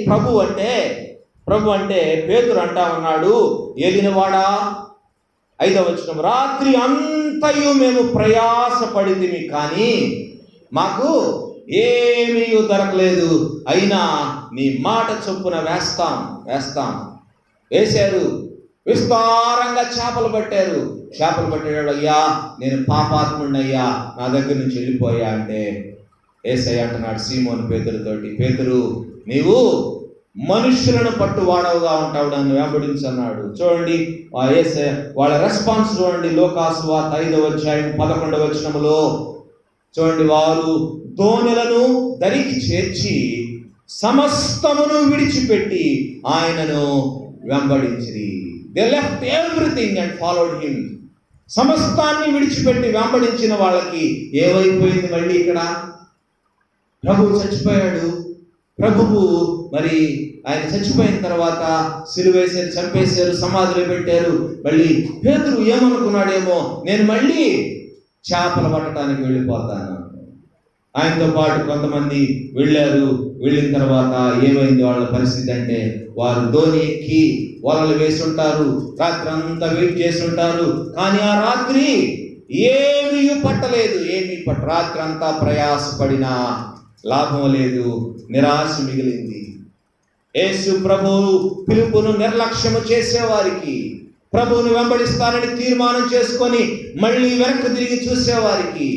ప్రభు అంటే పేతురు అంటా ఉన్నాడు, ఏలినవాడా. 5వ వచనం, రాత్రి అంతయు మేము ప్రయాసపడితిమి, కానీ మాకు ఏమీ దొరకలేదు. అయినా నీ మాట చొప్పున వేస్తాం. వేశారు, విస్తారంగా చేపలు పట్టారు. పట్టేవాడు, అయ్యా నేను పాపాత్ముడినయ్యా, నా దగ్గర నుంచి వెళ్ళిపోయా అంటే యేసయ్య అంటున్నాడు సీమోను పేతురుతోటి, పేతురు, నీవు మనుషులను పట్టువాడవుగా ఉంటావు, నన్ను వెంబడించన్నాడు. చూడండి యేసయ్య వాళ్ళ రెస్పాన్స్ చూడండి. లూకాసు వార్త 5వ అధ్యాయం 11వ వచనములో చూడండి, వారు దోణెలను దరికి చేర్చి సమస్తమును విడిచిపెట్టి ఆయనను వెంబడించిరి. They left everything and followed him. సమస్తాన్ని విడిచిపెట్టి వెంబడించిన వాళ్ళకి ఏమైపోయింది? మళ్ళీ ఇక్కడ ప్రభువు చచ్చిపోయాడు. ప్రభువు మరి ఆయన చచ్చిపోయిన తర్వాత సిలువేశారు, చంపేశారు, సమాధిలో పెట్టారు. మళ్ళీ పేతురు ఏమనుకున్నాడేమో, నేను మళ్ళీ చేపలు పట్టడానికి వెళ్ళిపోతాను. ఆయనతో పాటు కొంతమంది వెళ్ళిన తర్వాత ఏమైంది వాళ్ళ పరిస్థితి అంటే, వారు దోణి ఎక్కి వలలు వేసి ఉంటారు, రాత్రి అంతా వెయిట్ చేసి ఉంటారు, కానీ ఆ రాత్రి ఏమీ పట్టలేదు. రాత్రి అంతా ప్రయాసపడినా లాభం లేదు, నిరాశ మిగిలింది. యేసు ప్రభువు పిలుపును నిర్లక్ష్యము చేసేవారికి, ప్రభువును వెంబడిస్తానని తీర్మానం చేసుకొని మళ్ళీ వెనక్కి తిరిగి చూసేవారికి,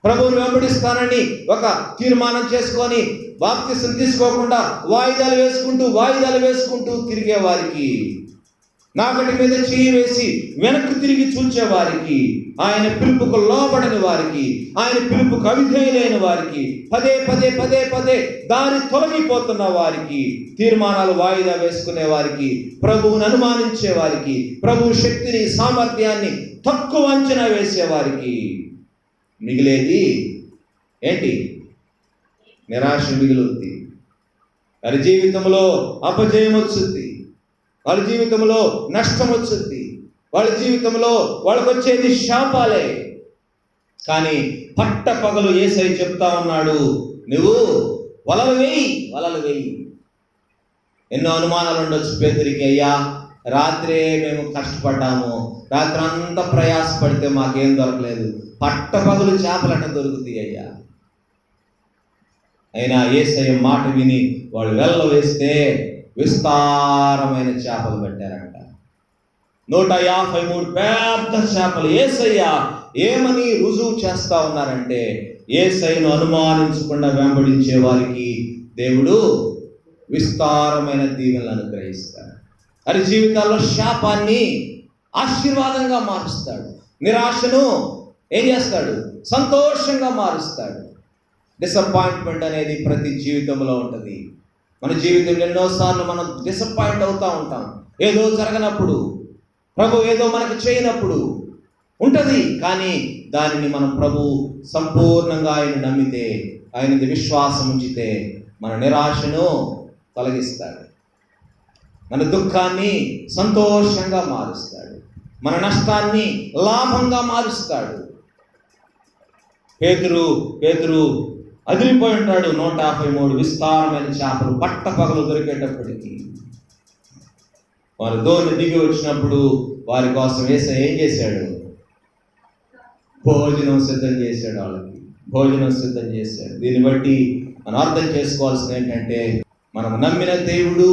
ప్రభువును వెంబడిస్తానని ఒక తీర్మానం చేసుకొని బాప్తిసం తీసుకోకుండా వాయిదాలు వేసుకుంటూ తిరిగేవారికి, నాగటి మీద చేయి వేసి వెనక్కి తిరిగి చూచేవారికి, ఆయన పిలుపుకు లోబడని వారికి, ఆయన పిలుపుకు అవిధేయులైన వారికి, పదే దారి తొలగిపోతున్న వారికి, తీర్మానాలు వాయిదా వేసుకునే వారికి, ప్రభువును అనుమానించే వారికి, ప్రభువు శక్తిని సామర్థ్యాన్ని తక్కువ అంచనా వేసేవారికి మిగిలేది ఏంటి? నిరాశ మిగులుద్ది. వారి జీవితంలో అపజయం వచ్చుద్ది, వాళ్ళ జీవితంలో నష్టం వచ్చుద్ది, వాళ్ళ జీవితంలో వాళ్ళకు వచ్చేది శాపాలే. కానీ పట్టపగలు యేసయ్య చెప్తా ఉన్నాడు, నువ్వు వలలు వేయి. ఎన్నో అనుమానాలు ఉండొచ్చు పేతురికి, అయ్యా రాత్రే మేము కష్టపడ్డాము, రాత్రి అంతా ప్రయాసపడితే మాకేం దొరకలేదు, పట్టపగలు చేపలట దొరుకుతాయి అయ్యా. అయినా యేసయ్య మాట విని వాళ్ళు వెళ్ళ వేస్తే విస్తారమైన చేపలు పట్టారంట. 153 పెద్ద చేపలు. యేసయ్య ఏమని రుజువు చేస్తా ఉన్నారంటే, యేసయ్యను అనుమానించకుండా వెంబడించే వారికి దేవుడు విస్తారమైన దీవెనలు అనుగ్రహిస్తాడు. వారి జీవితాల్లో శాపాన్ని ఆశీర్వాదంగా మారుస్తాడు, నిరాశను ఏం చేస్తాడు? సంతోషంగా మారుస్తాడు. డిసప్పాయింట్మెంట్ అనేది ప్రతి జీవితంలో ఉంటుంది. మన జీవితంలో ఎన్నోసార్లు మనం డిసప్పాయింట్ అవుతూ ఉంటాం. ఏదో జరగనప్పుడు, ప్రభు ఏదో మనకు చేయనప్పుడు, ఉంటుంది. కానీ దానిని మనం ప్రభు సంపూర్ణంగా ఆయన నమ్మితే, ఆయన విశ్వాసం ఉంచితే మన నిరాశను తొలగిస్తాడు, మన దుఃఖాన్ని సంతోషంగా మారుస్తాడు, మన నష్టాన్ని లాభంగా మారుస్తాడు. పేతురు అదిరిపోయి ఉంటాడు. 153 విస్తారమైన చేపలు పట్ట పగలు దొరికేటప్పటికీ వారు దోణి దిగి వచ్చినప్పుడు వారి కోసం యేసయ్య ఏం చేశాడు? భోజనం సిద్ధం చేశాడు. వాళ్ళకి భోజనం సిద్ధం చేశాడు. దీన్ని బట్టి మనం అర్థం చేసుకోవాల్సింది ఏంటంటే, మనం నమ్మిన దేవుడు,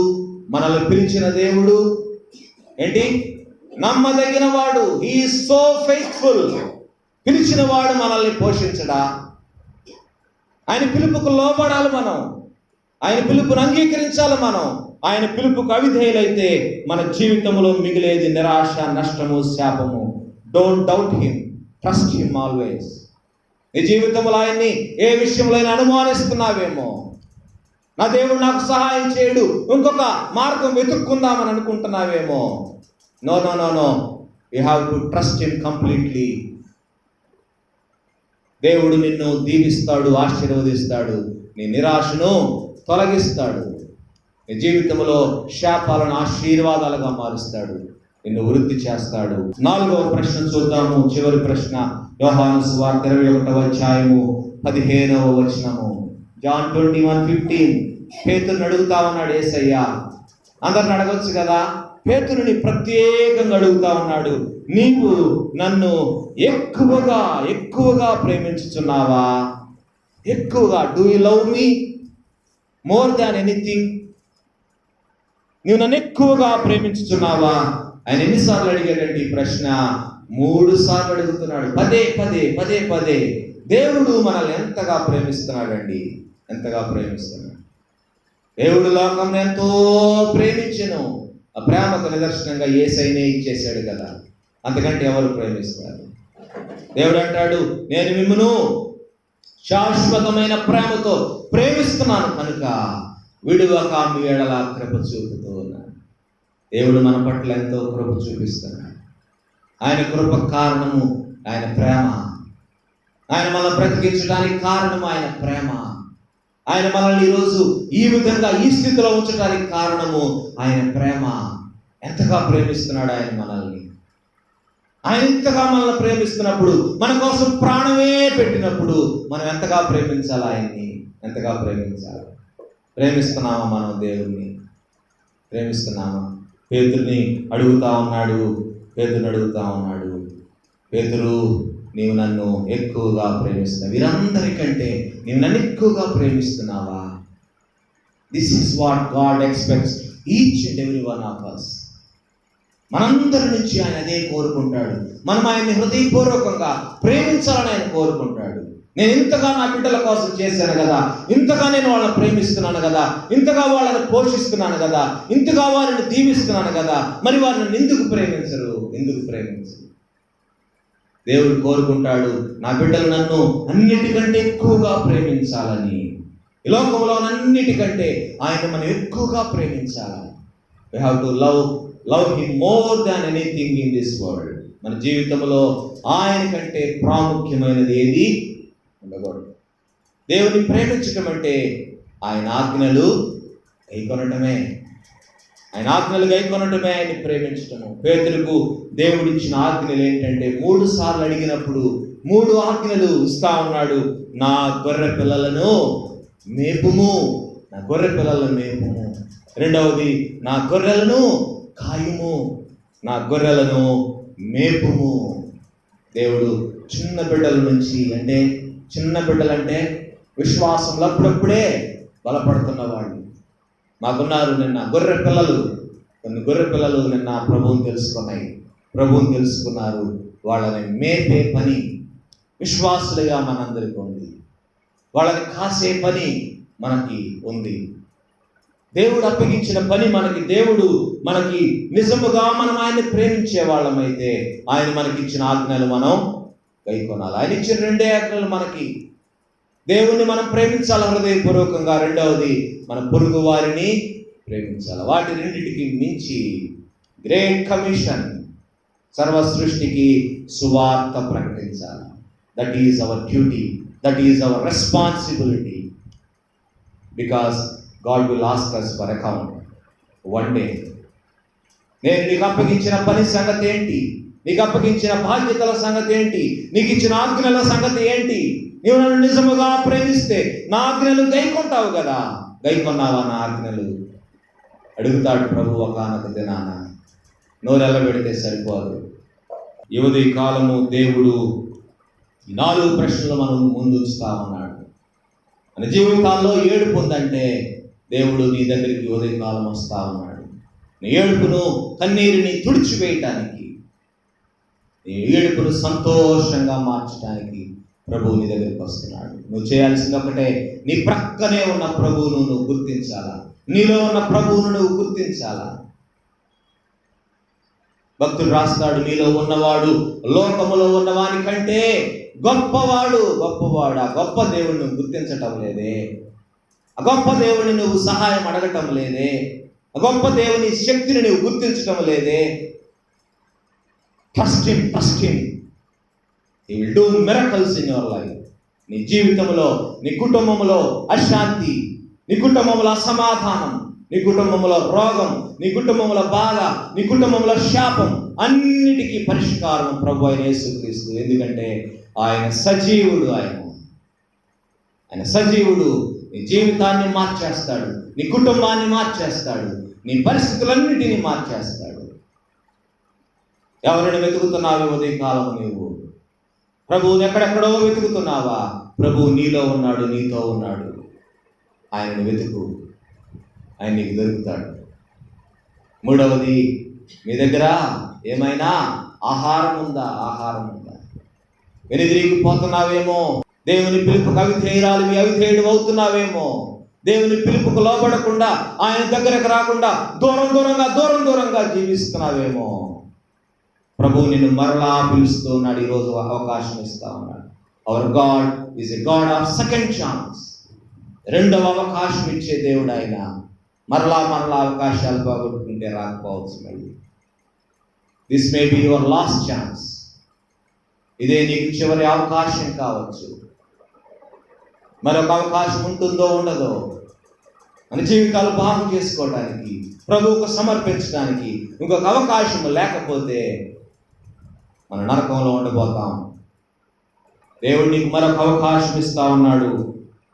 మనల్ని పిలిచిన దేవుడు ఏంటి? నమ్మదగిన వాడు. He is so faithful. పిలిచిన వాడు మనల్ని పోషించడా? ఆయన పిలుపుకు లోబడాలి మనం. ఆయన పిలుపును అంగీకరించాలి మనం. ఆయన పిలుపుకు అవిధేయులైతే మన జీవితంలో మిగిలేది నిరాశ, నష్టము, శాపము. Don't doubt him, trust him always. నీ జీవితంలో ఆయన్ని ఏ విషయంలో అనుమానిస్తున్నావేమో, నా దేవుడు నాకు సహాయం చేయడు, ఇంకొక మార్గం వెతుక్కుందామని అనుకుంటున్నావేమో, no no no no, you have to trust him completely. దేవుడు నిన్ను దీవిస్తాడు, ఆశీర్వదిస్తాడు, నీ నిరాశను తొలగిస్తాడు, నీ జీవితంలో శాపాలను ఆశీర్వాదాలుగా మారుస్తాడు, నిన్ను వృద్ధి చేస్తాడు. 4వ ప్రశ్న చూద్దాము, చివరి ప్రశ్న. యోహాను సువార్త 21వ అధ్యాయము 15వ వచనము. జాన్ 21:15. పేతురుని అడుగుతా ఉన్నాడు యేసయ్య. అందరిని అడగొచ్చు కదా, పేతురుని ప్రత్యేకంగా అడుగుతా ఉన్నాడు, నీవు నన్ను ఎక్కువగా ప్రేమించుచున్నావా? ఎక్కువగా. Do you love me more than anything? నువ్వు నన్ను ఎక్కువగా ప్రేమించుచున్నావా? ఆయన ఎన్నిసార్లు అడిగాడంటే ఈ ప్రశ్న? 3 సార్లు అడుగుతున్నాడు. పదే. దేవుడు మనల్ని ఎంతగా ప్రేమిస్తున్నాడండి, ఎంతగా ప్రేమిస్తున్నాడు. దేవుడు లోకం ఎంతో ప్రేమించెను. ఆ ప్రేమకు నిదర్శనంగా యేసయ్యనే ఇచ్చేశాడు కదా. అంతకంటే ఎవరు ప్రేమిస్తారు? దేవుడు అంటాడు, నేను మిమ్మును శాశ్వతమైన ప్రేమతో ప్రేమిస్తున్నాను కనుక విడువక మీ ఎడల కృప చూపుతూ ఉన్నాను. దేవుడు మన పట్ల ఎంతో కృప చూపిస్తున్నాడు. ఆయన కృప కారణము ఆయన ప్రేమ. ఆయన మనల్ని బ్రతికించడానికి కారణము ఆయన ప్రేమ. ఆయన మనల్ని ఈరోజు ఈ విధంగా ఈ స్థితిలో ఉంచడానికి కారణము ఆయన ప్రేమ. ఎంతగా ప్రేమిస్తున్నాడు ఆయన మనల్ని. ఆయన ఇంతగా మనల్ని ప్రేమిస్తున్నప్పుడు, మన కోసం ప్రాణమే పెట్టినప్పుడు మనం ఎంతగా ప్రేమించాలి ఆయన్ని, ఎంతగా ప్రేమించాలి. ప్రేమిస్తున్నామా మనం దేవుణ్ణి? ప్రేమిస్తున్నామా? పేతురుని అడుగుతా ఉన్నాడు. పేతురు, నీవు నన్ను ఎక్కువగా ప్రేమిస్తున్నావు, వీరందరికంటే నీవు నన్ను ఎక్కువగా ప్రేమిస్తున్నావా? This is what God expects each and every one of us. మనందరి నుంచి ఆయన అదే కోరుకుంటాడు. మనం ఆయన్ని హృదయపూర్వకంగా ప్రేమించాలని ఆయన కోరుకుంటాడు. నేను ఇంతగా నా బిడ్డల కోసం చేశాను కదా, ఇంతగా నేను వాళ్ళని ప్రేమిస్తున్నాను కదా, ఇంతగా వాళ్ళని పోషిస్తున్నాను కదా, ఇంతగా వారిని దీవిస్తున్నాను కదా, మరి వారిని ఎందుకు ప్రేమించరు? దేవుడు కోరుకుంటాడు, నా బిడ్డలు నన్ను అన్నిటికంటే ఎక్కువగా ప్రేమించాలని. ఈ లోకంలో అన్నిటికంటే ఆయన మనం ఎక్కువగా ప్రేమించాలని. We have to love him more than anything in this world. మన జీవితంలో ఆయన కంటే ప్రాముఖ్యమైనది ఏది ఉండకూడదు. దేవుని ప్రేమించటం అంటే ఆయన ఆజ్ఞలు గైకొనటమే. ఆయన్ని ప్రేమించటము. పేతురుకు దేవుడిచ్చిన ఆజ్ఞలు ఏంటంటే 3 సార్లు అడిగినప్పుడు 3 ఆజ్ఞలు ఇస్తా ఉన్నాడు. నా గొర్రె పిల్లలను మేపుము. రెండవది, నా గొర్రెలను కాయుము. మేపుము. దేవుడు చిన్న బిడ్డల నుంచి, అంటే చిన్న బిడ్డలంటే విశ్వాసంలో అప్పుడప్పుడే బలపడుతున్న వాళ్ళు మాకున్నారు. నిన్న కొన్ని గొర్రె పిల్లలు నిన్న ప్రభువుని తెలుసుకున్నారు. వాళ్ళని మేపే పని విశ్వాసులుగా మనందరికీ ఉంది. వాళ్ళని కాసే పని మనకి ఉంది. దేవుడు అప్పగించిన పని మనకి. దేవుడు మనకి నిజముగా మనం ఆయన్ని ప్రేమించే వాళ్ళమైతే ఆయన మనకిచ్చిన ఆజ్ఞలు మనం గైకొనాలి. ఆయన ఇచ్చిన 2 ఆజ్ఞలు మనకి. దేవుణ్ణి మనం ప్రేమించాలి హృదయపూర్వకంగా. రెండవది, మన పొరుగు వారిని ప్రేమించాలి. వాటి రెండింటికి మించి గ్రేట్ కమిషన్ సర్వ సృష్టికి సువార్త ప్రకటించాలి. That is our duty, that is our responsibility. Because God will ask us for account one day. నేను నీకు అప్పగించిన పని సంగతి ఏంటి? నీకు అప్పగించిన బాధ్యతల సంగతి ఏంటి? నీకు ఇచ్చిన ఆజ్ఞల సంగతి ఏంటి? నీవు నన్ను నిజముగా ప్రేమిస్తే నా ఆజ్ఞలు గైకొంటావు కదా. గైకొన్నావా నా ఆజ్ఞలు? అడుగుతాడు ప్రభు ఒకానొక దినాన. నోరెల్ల పెడితే సరిపోదు. యువతి కాలము దేవుడు 4 ప్రశ్నలు మనం ముందుంచుతా ఉన్నాడు. మన జీవితాల్లో ఏడుపు ఉందంటే దేవుడు నీ దగ్గరికి ఉదయ కాలం వస్తా ఉన్నాడు. నీ ఏడుపును, కన్నీరుని తుడిచివేయటానికి, నీ ఏడుపును సంతోషంగా మార్చడానికి ప్రభువు నీ దగ్గరికి వస్తున్నాడు. నువ్వు చేయాల్సింది ఒకటే, నీ ప్రక్కనే ఉన్న ప్రభువును నువ్వు గుర్తించాలా, నీలో ఉన్న ప్రభువును నువ్వు గుర్తించాలా. భక్తుడు రాస్తాడు, నీలో ఉన్నవాడు లోకములో ఉన్నవాని కంటే గొప్పవాడు. గొప్పవాడు. ఆ గొప్ప దేవుడిని నువ్వు గుర్తించటం లేదే. ఆ గొప్ప దేవుడిని నువ్వు సహాయం అడగటం లేదే. ఆ గొప్ప దేవుని శక్తిని నువ్వు గుర్తించటం లేదే. Trust him. He will do miracles in your life. నీ జీవితంలో, నీ కుటుంబంలో అశాంతి, నీ కుటుంబంలో అసమాధానం, నీ కుటుంబంలో రోగం, నీ కుటుంబంలో బాధ, నీ కుటుంబంలో శాపం, అన్నిటికీ పరిష్కారం ప్రభు అయిన యేసుక్రీస్తు. ఎందుకంటే ఆయన సజీవుడు. ఆయన సజీవుడు. నీ జీవితాన్ని మార్చేస్తాడు, నీ కుటుంబాన్ని మార్చేస్తాడు, నీ పరిస్థితులన్నిటినీ మార్చేస్తాడు. ఎవరిని వెతుకుతున్నావు ఉదయకాలం? నీవు ప్రభువుని ఎక్కడెక్కడో వెతుకుతున్నావా? ప్రభువు నీలో ఉన్నాడు, నీతో ఉన్నాడు. ఆయనను వెతుకు, ఆయన నీకు దొరుకుతాడు. 3వది, మీ దగ్గర ఏమైనా ఆహారం ఉందా? వెనుదిరిగిపోతున్నావేమో. దేవుని పిలుపుకు అవిధేయుడు అవుతున్నావేమో. దేవుని పిలుపుకు లోబడకుండా, ఆయన దగ్గరకు రాకుండా దూరంగా జీవిస్తున్నావేమో. ప్రభువు నిన్ను మరలా పిలుస్తూ ఉన్నాడు. ఈరోజు అవకాశం ఇస్తా ఉన్నాడు. Hour God is a God of second chance. 2వ అవకాశం ఇచ్చే దేవుడు ఆయన. మరలా అవకాశాలు పోగొట్టుకుంటే రాకపోవచ్చు. మళ్ళీ this may be your last chance. ఇదే నీకు చివరి అవకాశం కావచ్చు. మరొక అవకాశం ఉంటుందో ఉండదో, మన జీవితాలు బాగు చేసుకోవడానికి, ప్రభువుకు సమర్పించడానికి ఇంకొక అవకాశం లేకపోతే మన నరకంలో ఉండిపోతాం. దేవుడు నీకు మరొక అవకాశం ఇస్తా ఉన్నాడు.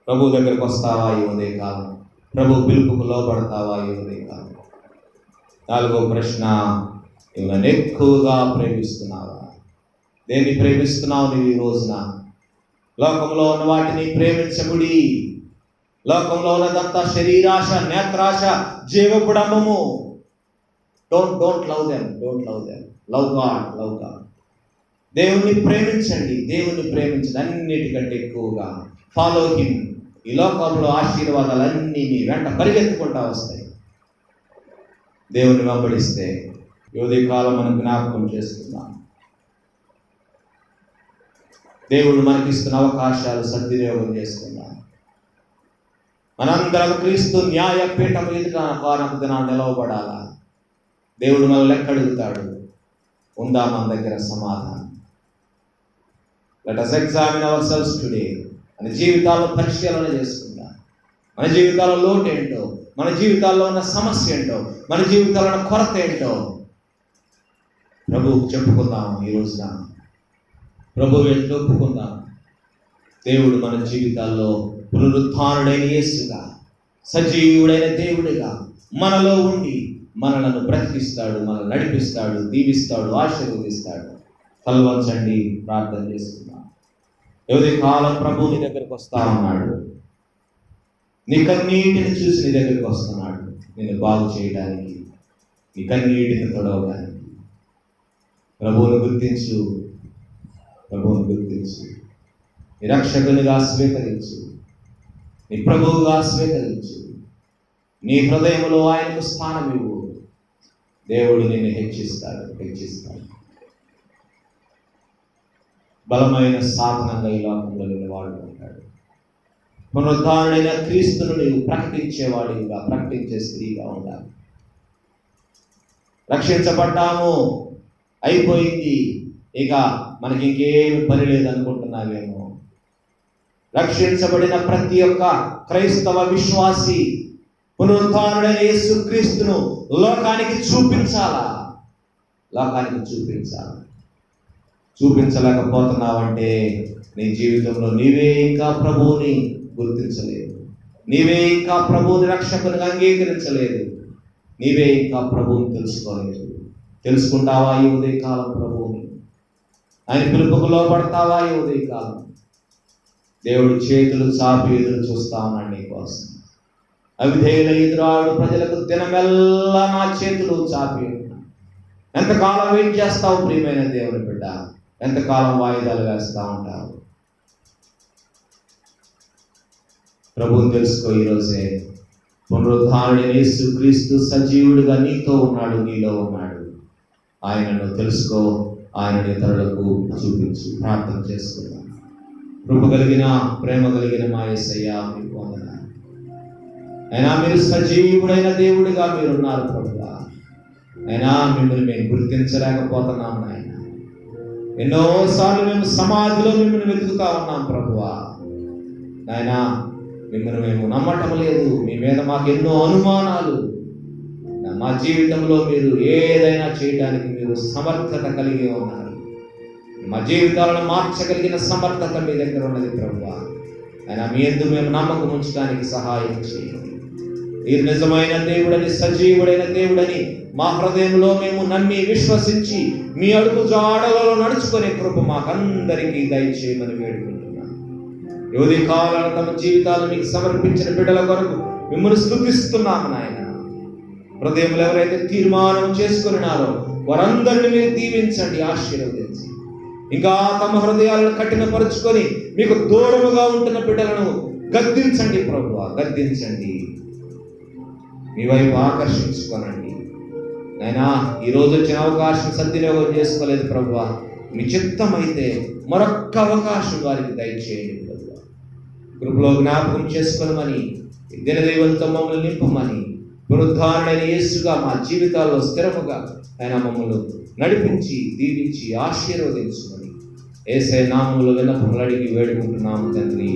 ప్రభు దగ్గరకు వస్తావా ఈ ఉదయకాలం? ప్రభు పిలుపుకు లోబడతావా ఈ ఉదయకాలం? 4వ ప్రశ్న, నువ్వు ఎక్కువగా ప్రేమిస్తున్నావా? దేన్ని ప్రేమిస్తున్నావు నువ్వు ఈ రోజున? లోకంలో ఉన్న వాటిని ప్రేమించకుడి. లోకంలో ఉన్నదంతా శరీరాశ, నేత్రాశ, జీవపుడంబము. Don't love them. Love God. దేవుణ్ణి ప్రేమించండి. అన్నిటికంటే ఎక్కువగా ఫాలో హిమ్. ఈ లోకంలో ఆశీర్వాదాలన్నీ నీ వెంట పరిగెత్తుకుంటా వస్తాయి. దేవుని వెంబడిస్తే యోధి కాలం మనం జ్ఞాపకం చేసుకుందాం. దేవుడు మనకిస్తున్న అవకాశాలు సద్వినియోగం చేసుకుందాం. మనందరం క్రీస్తు న్యాయపీఠం ఎదుట కారణకు దినాన్ని నిలవబడాలా. దేవుడు మనల్ని లెక్క అడుగుతాడు. ఉందా మన దగ్గర సమాధానం? Let us examine ourselves today. మన జీవితాల్లో పరిశీలన చేసుకుందాం. మన జీవితాల్లో లోటు ఏంటో, మన జీవితాల్లో ఉన్న సమస్య ఏంటో, మన జీవితాల్లో ఉన్న కొరత ఏంటో ప్రభువుకు చెప్పుకుందాం. ఈ రోజున ప్రభువు ఎట్లా ఒప్పుకుందాం. దేవుడు మన జీవితాల్లో పునరుత్థానుడైన యేసుగా, సజీవుడైన దేవుడిగా మనలో ఉండి మనలను బ్రతికిస్తాడు, మనల్ని నడిపిస్తాడు, దీవిస్తాడు, ఆశీర్వదిస్తాడు. తలవంచండి, ప్రార్థన చేసుకుందాం. ఎవరి కాలం ప్రభు నీ దగ్గరికి వస్తా ఉన్నాడు. నీ కన్నీటిని చూసి నీ దగ్గరికి వస్తున్నాడు. నిన్ను బాగు చేయడానికి, నీ కన్నీటిని తొడవడానికి. ప్రభువును గుర్తించు. నీ రక్షకునిగా స్వీకరించు. నీ ప్రభువుగా స్వీకరించు. నీ హృదయంలో ఆయనకు స్థానం ఇవ్వు. దేవుడు నిన్ను హెచ్చిస్తాడు. బలమైన సాధనంగా ఈ లోకంలో నిన్ను వాడుకుంటాడు. పునరుద్ధారుడైన క్రీస్తును నీవు ప్రకటించేవాడిగా, ప్రకటించే స్త్రీగా ఉండాలి. రక్షించబడ్డాము అయిపోయింది, ఇక మనకి ఇంకేమి పని లేదనుకుంటున్నావేమో. రక్షించబడిన ప్రతి ఒక్క క్రైస్తవ విశ్వాసి పునరుత్థానుడైన యేసుక్రీస్తును లోకానికి చూపించాలా. చూపించలేకపోతున్నావంటే నీ జీవితంలో నీవే ఇంకా ప్రభువుని గుర్తించలేదు, నీవే ఇంకా ప్రభువుని రక్షకునిగా అంగీకరించలేదు, నీవే ఇంకా ప్రభువుని తెలుసుకోలేదు. తెలుసుకుంటావా ఈ ఉదయకాలం ప్రభువుని? ఆయన పిలుపుకు లోపడతావా ఈ ఉదయకాలం? దేవుడు చేతులు చాపి ఎదురు చూస్తా ఉన్నాడు నీ కోసం. అవిధేయుల ఎదురాడు ప్రజలకు దినమెల్లా నా చేతులు చాపి ఉన్నా. ఎంతకాలం వెయిట్ చేస్తావు ప్రియమైన దేవుని బిడ్డ? ఎంతకాలం వాయిదాలు వేస్తూ ఉంటావు? ప్రభువుని తెలుసుకో. ఈరోజే పునరుద్ధానుడైన యేసుక్రీస్తు సజీవుడిగా నీతో ఉన్నాడు, నీలో ఉన్నాడు. ఆయనను తెలుసుకో, ఆయనని ఇతరులకు చూపించు. ప్రార్థన చేసుకుందాం. కృప కలిగిన, ప్రేమ కలిగిన మా యేసయ్య, మీకు వందనాలు. అయినా మీరు సజీవుడైన దేవుడిగా మీరున్నారు ప్రభువా. అయినా మిమ్మల్ని మేము గుర్తించలేకపోతున్నాం నాయన. ఎన్నోసార్లు మేము సమాధిలో మిమ్మల్ని వెతుకుతా ఉన్నాం ప్రభువా. నాయన మిమ్మల్ని మేము నమ్మటం లేదు. మీ మీద మాకు ఎన్నో అనుమానాలు. మా జీవితంలో మీరు ఏదైనా చేయడానికి మీరు సమర్థత కలిగి ఉన్నారు. మా జీవితాలను మార్చగలిగిన సమర్థత మీ దగ్గర ఉన్నది ప్రభువా. ఆయన మీ యందు మేము నమ్మకం ఉంచడానికి సహాయం చేయండి. మీరు నిజమైన దేవుడని, సజీవుడైన దేవుడని మా హృదయంలో మేము నమ్మి విశ్వసించి మీ అడుగు జాడలలో నడుచుకునే కృప మాకందరికీ దయచేయమని వేడుకుంటున్నాను. యువతి కావాలని తమ జీవితాలను మీకు సమర్పించిన బిడ్డల కొరకు మిమ్మల్ని స్తుతిస్తున్నాము నాయన. హృదయంలో ఎవరైతే తీర్మానం చేసుకున్నారో వారందరిని మీరు దీవించండి, ఆశీర్వదించి ఇంకా తమ హృదయాలను కఠినపరుచుకొని మీకు దూరముగా ఉంటున్న బిడ్డలను గద్దించండి ప్రభువా, గద్దించండి. మీ వైపు ఆకర్షించుకోనండి నాయనా. ఈరోజు వచ్చిన అవకాశం సద్వినియోగం చేసుకోలేదు ప్రభువా. మీ చిత్తమైతే మరొక్క అవకాశం వారికి దయచేయండి ప్రభువా. కృపలో జ్ఞాపకం చేసుకోమని, దినదైవంతో మమ్మల్ని నింపమని, పునరుద్ధానుడైన యేసుగా మా జీవితాల్లో స్థిరముగా ఆయన మమ్మల్ని నడిపించి, దీవించి, ఆశీర్వదించుమని యేసయ్య నామములో విన్నపములు అడిగి వేడుకుంటున్నాము తండ్రి.